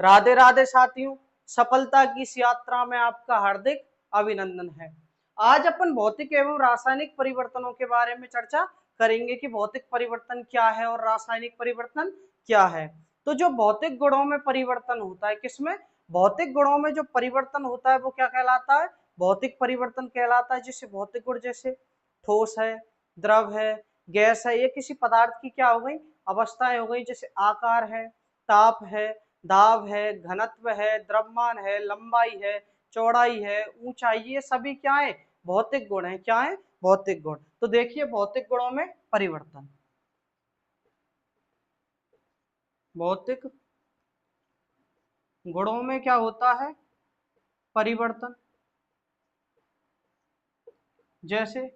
राधे राधे साथियों, सफलता की इस यात्रा में आपका हार्दिक अभिनंदन है। आज अपन भौतिक एवं रासायनिक परिवर्तनों के बारे में चर्चा करेंगे कि भौतिक परिवर्तन क्या है और रासायनिक परिवर्तन क्या है। तो जो भौतिक गुणों में परिवर्तन होता है, किसमें? भौतिक गुणों में जो परिवर्तन होता है वो क्या कहलाता है? भौतिक परिवर्तन कहलाता है। जैसे भौतिक गुण जैसे ठोस है, द्रव है, गैस है, ये किसी पदार्थ की क्या हो गई? अवस्थाएं हो गई। जैसे आकार है, ताप है, दाब है, घनत्व है, द्रव्यमान है, लंबाई है, चौड़ाई है, ऊंचाई, ये सभी क्या है? भौतिक गुण है। क्या है? भौतिक गुण। तो देखिए भौतिक गुणों में परिवर्तन, भौतिक गुणों में क्या होता है? परिवर्तन। जैसे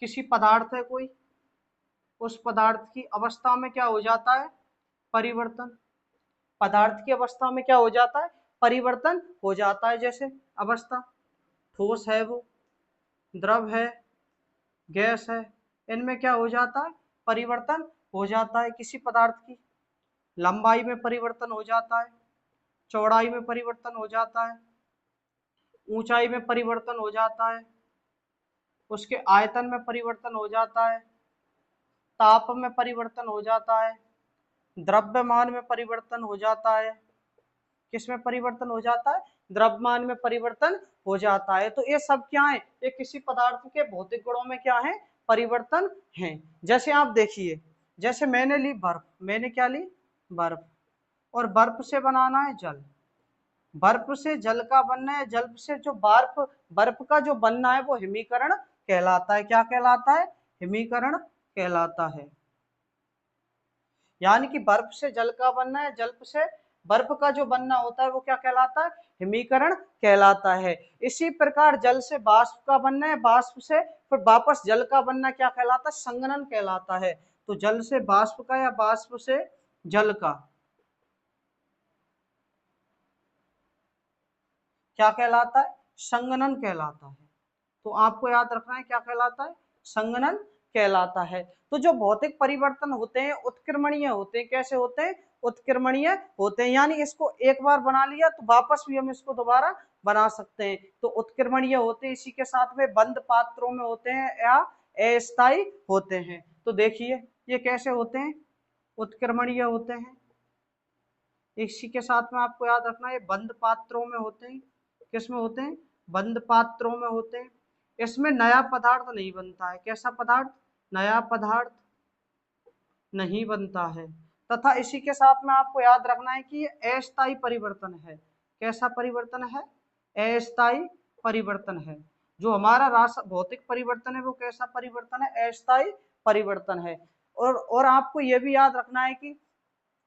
किसी पदार्थ है कोई, उस पदार्थ की अवस्था में क्या हो जाता है? परिवर्तन। पदार्थ की अवस्था में क्या हो जाता है? परिवर्तन हो जाता है। जैसे अवस्था, ठोस है वो, द्रव है, गैस है, इनमें क्या हो जाता है? परिवर्तन हो जाता है। किसी पदार्थ की लंबाई में परिवर्तन हो जाता है, चौड़ाई में परिवर्तन हो जाता है, ऊंचाई में परिवर्तन हो जाता है, उसके आयतन में परिवर्तन हो जाता है, ताप में परिवर्तन हो जाता है, द्रव्यमान में परिवर्तन हो जाता है। किसमें परिवर्तन हो जाता है? द्रव्यमान में परिवर्तन हो जाता है। तो ये सब क्या है? ये किसी पदार्थ के भौतिक गुणों में क्या है? परिवर्तन है। जैसे आप देखिए, जैसे मैंने ली बर्फ, मैंने क्या ली? बर्फ। और बर्फ से बनाना है जल, बर्फ से जल का बनना है, जल से जो बर्फ, बर्फ का जो बनना है वो हिमीकरण कहलाता है। क्या कहलाता है? हिमीकरण कहलाता है। यानी कि बर्फ से जल का बनना है, जल से बर्फ का जो बनना होता है वो क्या कहलाता है? हिमीकरण कहलाता है। इसी प्रकार जल से बाष्प का बनना है, बाष्प से फिर वापस जल का बनना क्या कहलाता है? संघनन कहलाता है। तो जल से बाष्प का या बाष्प से जल का क्या कहलाता है? संघनन कहलाता है। तो आपको याद रखना है क्या कहलाता है? संघनन कहलाता है। तो जो भौतिक परिवर्तन होते हैं उत्क्रमणीय होते हैं। कैसे होते हैं? उत्क्रमणीय होते हैं। यानी इसको एक बार बना लिया तो वापस भी हम इसको दोबारा बना सकते हैं। तो उत्क्रमणीय होते हैं। इसी के साथ में बंद पात्रों में होते हैं या अस्थायी होते हैं। तो देखिए ये कैसे होते हैं? उत्क्रमणीय होते हैं। इसी के साथ में आपको याद रखना है बंद पात्रों में होते हैं। किसमें होते हैं? बंद पात्रों में होते हैं। इसमें नया पदार्थ नहीं बनता है। कैसा पदार्थ? नया पदार्थ नहीं बनता है। तथा इसी के साथ में आपको याद रखना है कि ये अस्थायी परिवर्तन है। कैसा परिवर्तन है? अस्थायी परिवर्तन है। जो हमारा रास भौतिक परिवर्तन है वो कैसा परिवर्तन है? अस्थायी परिवर्तन है। और आपको यह भी याद रखना है कि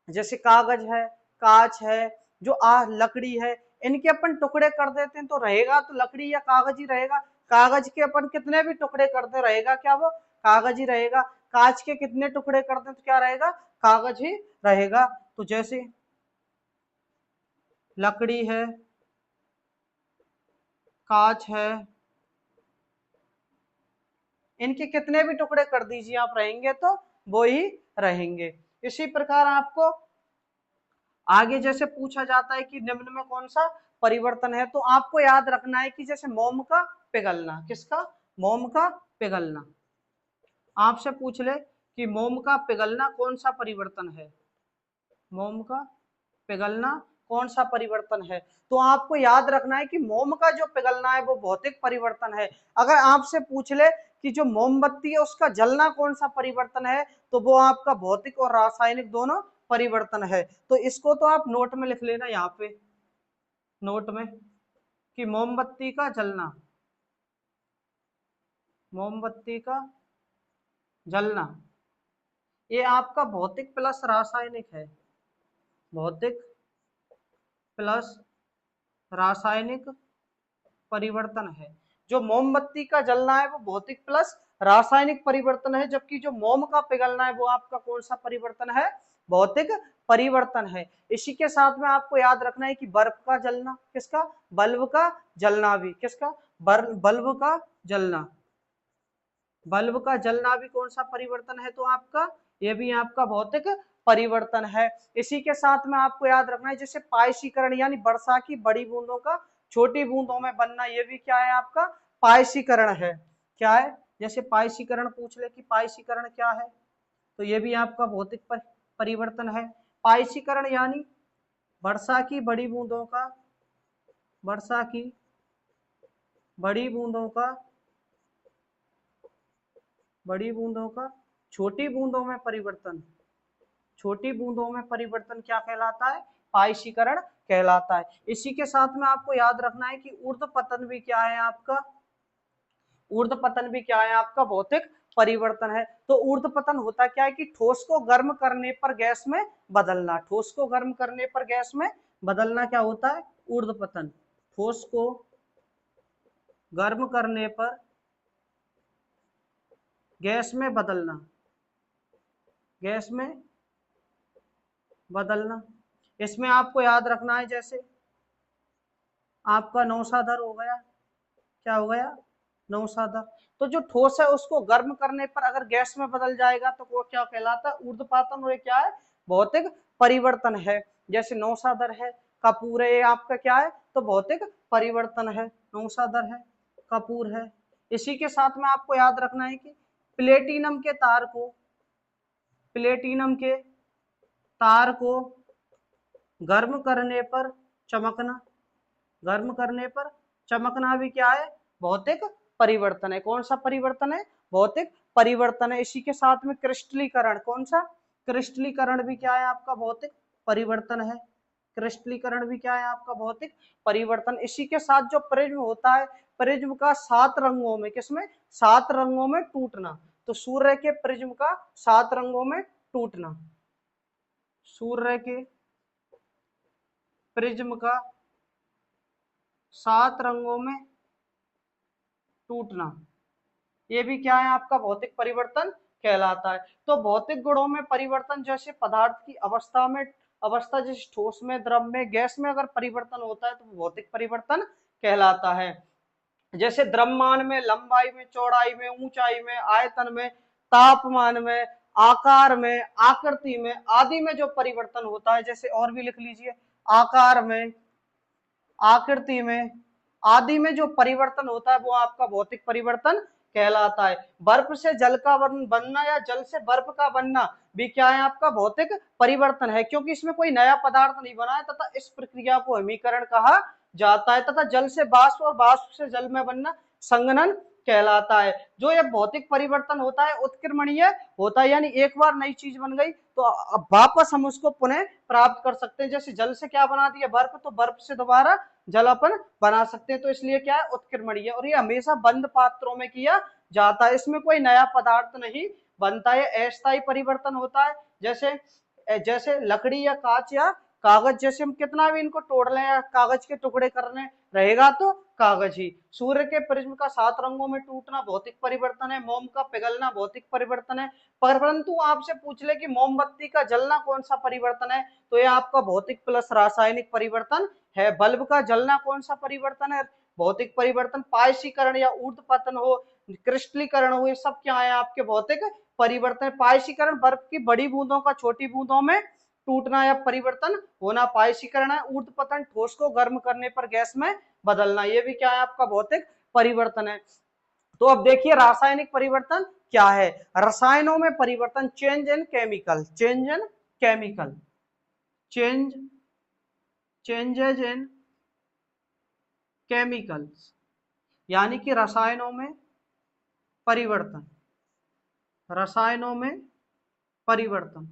जैसे कागज है, कांच है, जो लकड़ी है, इनके अपन टुकड़े कर देते हैं तो रहेगा तो लकड़ी या कागज ही रहेगा। कागज के अपन कितने भी टुकड़े करते रहेगा क्या? वो कागज ही रहेगा। कांच के कितने टुकड़े करते तो क्या रहेगा? कागज ही रहेगा। तो जैसे लकड़ी है, कांच है, इनके कितने भी टुकड़े कर दीजिए आप, रहेंगे तो वो ही रहेंगे। इसी प्रकार आपको आगे जैसे पूछा जाता है कि निम्न में कौन सा परिवर्तन है, तो आपको याद रखना है कि जैसे मोम का पिघलना। किसका? मोम का पिघलना। आपसे पूछ ले कि मोम का पिघलना कौन सा परिवर्तन है? मोम का पिघलना कौन सा परिवर्तन है? तो आपको याद रखना है कि मोम का जो पिघलना है वो भौतिक परिवर्तन है। अगर आपसे पूछ ले कि जो मोमबत्ती है उसका जलना कौन सा परिवर्तन है, तो वो आपका भौतिक और रासायनिक दोनों परिवर्तन है। तो इसको तो आप नोट में लिख लेना, यहाँ पे नोट में, कि मोमबत्ती का जलना, मोमबत्ती का जलना ये आपका भौतिक प्लस रासायनिक है। भौतिक प्लस रासायनिक परिवर्तन है। जो मोमबत्ती का जलना है वो भौतिक प्लस रासायनिक परिवर्तन है, जबकि जो मोम का पिघलना है वो आपका कौन सा परिवर्तन है? भौतिक परिवर्तन है। इसी के साथ में आपको याद रखना है कि बर्फ का जलना, किसका? बल्ब का जलना भी, किसका? बल्ब का जलना, बल्ब का जलना भी कौन सा परिवर्तन है? तो आपका ये भी आपका भौतिक परिवर्तन है। इसी के साथ में आपको याद रखना है जैसे पायसीकरण यानी वर्षा की बड़ी बूंदों का छोटी बूंदों में बनना, ये भी क्या है आपका पायसीकरण है। क्या है, जैसे पायसीकरण पूछ ले कि पायसीकरण क्या है, तो ये भी आपका भौतिक परिवर्तन है। पायसीकरण यानी वर्षा की बड़ी बूंदों का, वर्षा की बड़ी बूंदों का, बड़ी बूंदों का छोटी बूंदों में परिवर्तन, छोटी बूंदों में परिवर्तन क्या कहलाता है, पायसीकरण कहलाता है। इसी के साथ में आपको याद रखना है कि ऊर्ध्व पतन भी क्या है आपका, ऊर्ध्व पतन भी क्या है आपका भौतिक परिवर्तन है। तो ऊर्ध्व पतन होता क्या है कि ठोस को गर्म करने पर गैस में बदलना, ठोस को गर्म करने पर गैस में बदलना क्या होता है, ऊर्ध्व पतन। ठोस को गर्म करने पर गैस में बदलना, गैस में बदलना। इसमें आपको याद रखना है जैसे आपका नौसाधर हो गया, क्या हो गया, नौसाधर। तो जो ठोस है उसको गर्म करने पर अगर गैस में बदल जाएगा तो वो क्या कहलाता है, ऊर्ध्वपातन। और ये क्या है, भौतिक परिवर्तन है। जैसे नौसाधर है, कपूर है, ये आपका क्या है, तो भौतिक परिवर्तन है। नौसाधर है, कपूर है। इसी के साथ में आपको याद रखना है कि प्लेटिनम के तार को, प्लेटिनम के तार को गर्म करने पर चमकना, गर्म करने पर चमकना भी क्या है, भौतिक परिवर्तन है। कौन सा परिवर्तन है, भौतिक परिवर्तन है। इसी के साथ में क्रिस्टलीकरण, कौन सा, क्रिस्टलीकरण भी क्या है आपका भौतिक परिवर्तन है। क्रिस्टलीकरण भी क्या है आपका भौतिक परिवर्तन। इसी के साथ जो प्रिज्म होता है, प्रिज्म का 7 रंगों में, किसमें, 7 रंगों में टूटना। तो सूर्य के प्रिज्म का 7 रंगों में टूटना, सूर्य के प्रिज्म का 7 रंगों में टूटना, ये भी क्या है आपका भौतिक परिवर्तन कहलाता है। तो भौतिक गुणों में परिवर्तन जैसे पदार्थ की अवस्था में, अवस्था जैसे ठोस में, द्रव में, गैस में अगर परिवर्तन होता है तो भौतिक परिवर्तन कहलाता है। जैसे द्रव्यमान में, लंबाई में, चौड़ाई में, ऊंचाई में, आयतन में, तापमान में, आकार में, आकृति में आदि में जो परिवर्तन होता है, जैसे और भी लिख लीजिए, आकार में, आकृति में आदि में जो परिवर्तन होता है वो आपका भौतिक परिवर्तन कहलाता है। बर्फ से जल का बनना या जल से बर्फ का बनना भी क्या है आपका भौतिक परिवर्तन है, क्योंकि इसमें कोई नया पदार्थ नहीं बना है तथा इस प्रक्रिया को हिमीकरण कहा जाता है। तथा जल से वाष्प और वाष्प से जल में बनना संघनन कहलाता है। जो ये भौतिक परिवर्तन होता है उत्क्रमणीय होता है, यानी एक बार नई चीज बन गई तो अब वापस हम उसको पुनः प्राप्त कर सकते हैं। जैसे जल से क्या बना दिया, बर्फ, तो बर्फ से दोबारा जल अपन बना सकते हैं। तो इसलिए क्या है, उत्क्रमणीय। और ये हमेशा बंद पात्रों में किया जाता है, इसमें कोई नया पदार्थ नहीं बनता है। अस्थायी परिवर्तन होता है, जैसे जैसे लकड़ी या कांच या कागज, जैसे हम कितना भी इनको तोड़ लें या कागज के टुकड़े करने रहेगा तो कागज ही। सूर्य के प्रिज्म का 7 रंगों में टूटना भौतिक परिवर्तन है। मोम का पिघलना भौतिक परिवर्तन है। परंतु आपसे पूछ ले कि मोमबत्ती का जलना कौन सा परिवर्तन है, तो ये आपका भौतिक प्लस रासायनिक परिवर्तन है। बल्ब का जलना कौन सा परिवर्तन है, भौतिक परिवर्तन। पायसीकरण या ऊर्ध्वपतन हो, क्रिस्टलीकरण हो, ये सब क्या है आपके भौतिक परिवर्तन। पायसीकरण बर्फ की बड़ी बूंदों का छोटी बूंदों में टूटना या परिवर्तन होना पायसीकरण है। ऊर्ध्वपतन ठोस को गर्म करने पर गैस में बदलना, ये भी क्या है आपका भौतिक परिवर्तन है। तो अब देखिए रासायनिक परिवर्तन क्या है। रसायनों में परिवर्तन, change in chemical, change in chemical, change, changes in chemicals, यानी कि रसायनों में परिवर्तन, रसायनों में परिवर्तन।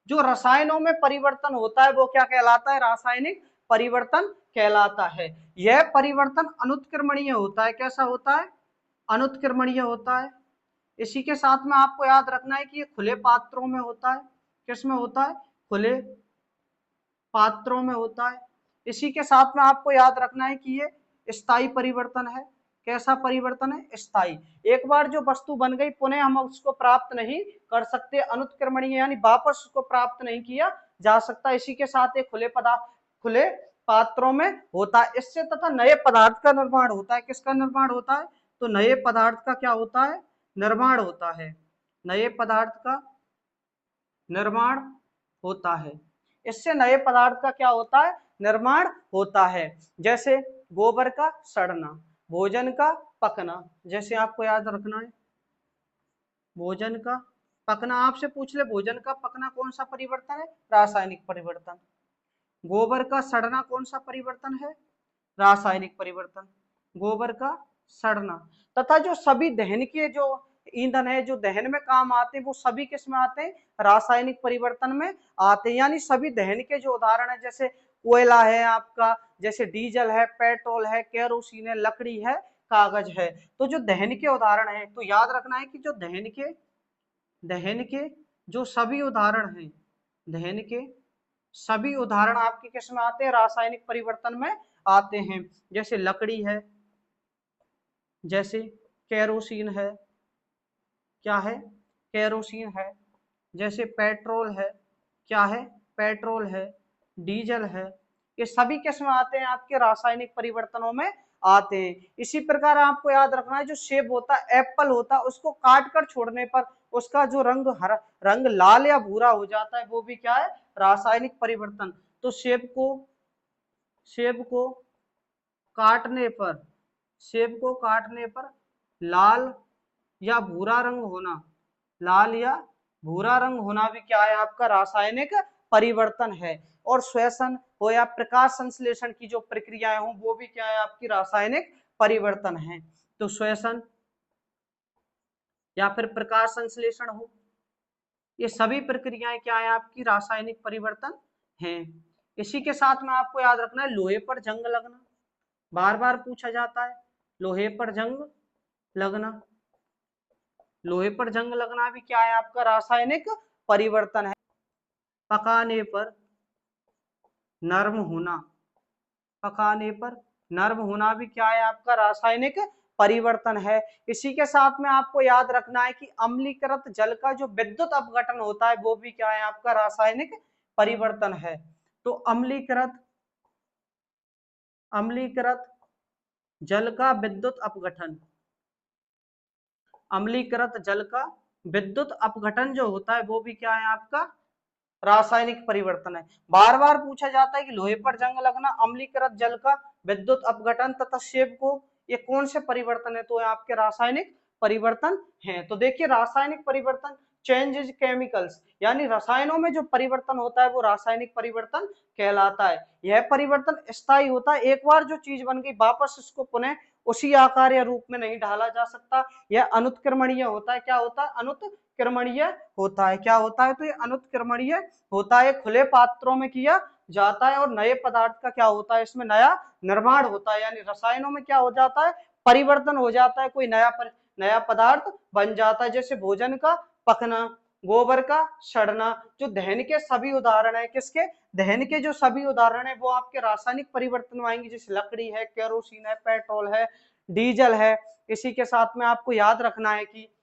जो रसायनों में परिवर्तन होता है वो क्या कहलाता है, रासायनिक परिवर्तन कहलाता है। यह परिवर्तन अनुत्क्रमणीय होता है। कैसा होता है, अनुत्क्रमणीय होता है। इसी के साथ में आपको याद रखना है कि ये खुले पात्रों में होता है। किसमें होता है, खुले पात्रों में होता है। इसी के साथ में आपको याद रखना है कि ये स्थायी परिवर्तन है। कैसा परिवर्तन है, स्थायी। एक बार जो वस्तु बन गई पुनः हम उसको प्राप्त नहीं कर सकते। अनुत्क्रमणीय यानी वापस उसको प्राप्त नहीं किया जा सकता। इसी के साथ एक खुले पदार्थ, खुले पात्रों में होता है। इससे तथा नए पदार्थ का निर्माण होता है। किसका निर्माण होता है, तो नए पदार्थ का क्या होता है, निर्माण होता है। नए पदार्थ का निर्माण होता है। इससे नए पदार्थ का क्या होता है, निर्माण होता है। जैसे गोबर का सड़ना, भोजन का पकना। जैसे आपको याद रखना है, भोजन का पकना, आपसे पूछ ले भोजन का पकना कौन सा परिवर्तन है, रासायनिक परिवर्तन। गोबर का सड़ना कौन सा परिवर्तन है, रासायनिक परिवर्तन। गोबर का सड़ना। तथा जो सभी दहन के जो ईंधन है, जो दहन में काम आते हैं, वो सभी किस में आते हैं, रासायनिक परिवर्तन में आते हैं। यानी सभी दहन के जो उदाहरण है, जैसे कोयला है आपका, जैसे डीजल है, पेट्रोल है, केरोसिन है, लकड़ी है, कागज है। तो जो दहन के उदाहरण है, तो याद रखना है कि जो दहन के जो सभी उदाहरण हैं, दहन के सभी उदाहरण आपके किस में आते हैं, रासायनिक परिवर्तन में आते हैं। जैसे लकड़ी है, जैसे केरोसिन है, क्या है, केरोसिन है। जैसे पेट्रोल है, क्या है, पेट्रोल है। डीजल है, ये सभी किस में आते हैं, आपके रासायनिक परिवर्तनों में आते हैं। इसी प्रकार आपको याद रखना है, जो सेब होता है, एप्पल होता है, उसको काट कर छोड़ने पर उसका जो रंग लाल या भूरा हो जाता है, वो भी क्या है, रासायनिक परिवर्तन। तो सेब को काटने पर सेब को काटने पर लाल या भूरा रंग होना, लाल या भूरा रंग होना भी क्या है, आपका रासायनिक परिवर्तन है। और श्वसन हो या प्रकाश संश्लेषण की जो प्रक्रियाएं हो, वो भी क्या है, आपकी रासायनिक परिवर्तन है। तो श्वसन या फिर प्रकाश संश्लेषण हो, ये सभी प्रक्रियाएं क्या है, आपकी रासायनिक परिवर्तन हैं। इसी के साथ में आपको याद रखना है, लोहे पर जंग लगना, बार बार पूछा जाता है, लोहे पर जंग लगना। लोहे पर जंग लगना भी क्या है, आपका रासायनिक परिवर्तन है। पकाने पर नर्म होना, पकाने पर नर्म होना भी क्या है, आपका रासायनिक परिवर्तन है। इसी के साथ में आपको याद रखना है कि अम्लीकृत जल का जो विद्युत अपघटन होता है, वो भी क्या है, आपका रासायनिक परिवर्तन है। तो अम्लीकृत जल का विद्युत अपघटन, अम्लीकृत जल का विद्युत अपघटन जो होता है, वो भी क्या है, आपका रासायनिक परिवर्तन है। बार बार पूछा जाता है कि लोहे पर जंग लगना, अम्लीकृत जल का विद्युत अपघटन तथा सेब को, ये कौन से परिवर्तन है, तो आपके रासायनिक परिवर्तन है। तो देखिए, रासायनिक परिवर्तन चेंजेज केमिकल्स, यानी रसायनों में जो परिवर्तन होता है, वो रासायनिक परिवर्तन कहलाता है। यह परिवर्तन स्थायी होता है, एक बार जो चीज बन गई, वापस इसको पुनः उसी आकार या रूप में नहीं ढाला जा सकता। यह अनुत्क्रमणीय होता है। क्या होता है, अनुत्क्रमणीय होता है। क्या होता है, तो ये अनुत्क्रमणीय होता है, खुले पात्रों में किया जाता है, और नए पदार्थ का क्या होता है, इसमें नया निर्माण होता है। यानी रसायनों में क्या हो जाता है, परिवर्तन हो जाता है, कोई नया पदार्थ बन जाता है। जैसे भोजन का पकना, गोबर का सड़ना, जो दहन के सभी उदाहरण है, किसके, दहन के जो सभी उदाहरण है, वो आपके रासायनिक परिवर्तन में आएंगे। जैसे लकड़ी है, केरोसिन है, पेट्रोल है, डीजल है। इसी के साथ में आपको याद रखना है कि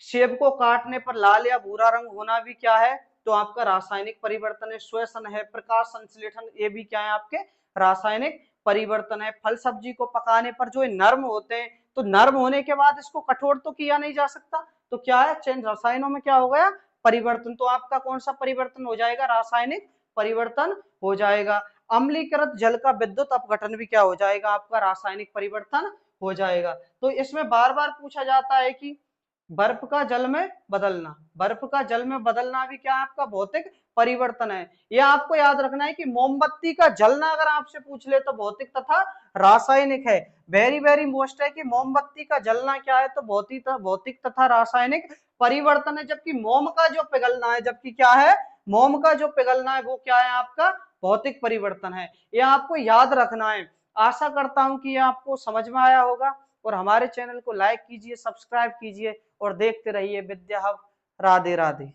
सेब को काटने पर लाल या भूरा रंग होना भी क्या है, तो आपका रासायनिक परिवर्तन है। श्वसन है, प्रकाश संश्लेषण, ये भी क्या है, आपके रासायनिक परिवर्तन है। फल सब्जी को पकाने पर जो नर्म होते हैं, तो नर्म होने के बाद इसको कठोर तो किया नहीं जा सकता, तो क्या है, चेंज रसायनों में क्या हो गया, परिवर्तन। तो आपका कौन सा परिवर्तन हो जाएगा, रासायनिक परिवर्तन हो जाएगा। अम्लीकृत जल का विद्युत अपघटन भी क्या हो जाएगा, आपका रासायनिक परिवर्तन हो जाएगा। तो इसमें बार बार पूछा जाता है कि बर्फ का जल में बदलना, बर्फ का जल में बदलना भी क्या आपका भौतिक परिवर्तन है। यह आपको याद रखना है कि मोमबत्ती का जलना अगर आपसे पूछ ले, तो भौतिक तथा रासायनिक है। वेरी वेरी मोस्ट है कि मोमबत्ती का जलना क्या है, तो भौतिक तथा रासायनिक परिवर्तन है। जबकि मोम का जो पिघलना है, जबकि क्या है, मोम का जो पिघलना है, वो क्या है, आपका भौतिक परिवर्तन है। यह आपको याद रखना है। आशा करता हूं कि यह आपको समझ में आया होगा, और हमारे चैनल को लाइक कीजिए, सब्सक्राइब कीजिए, और देखते रहिए विद्या हब। राधे राधे।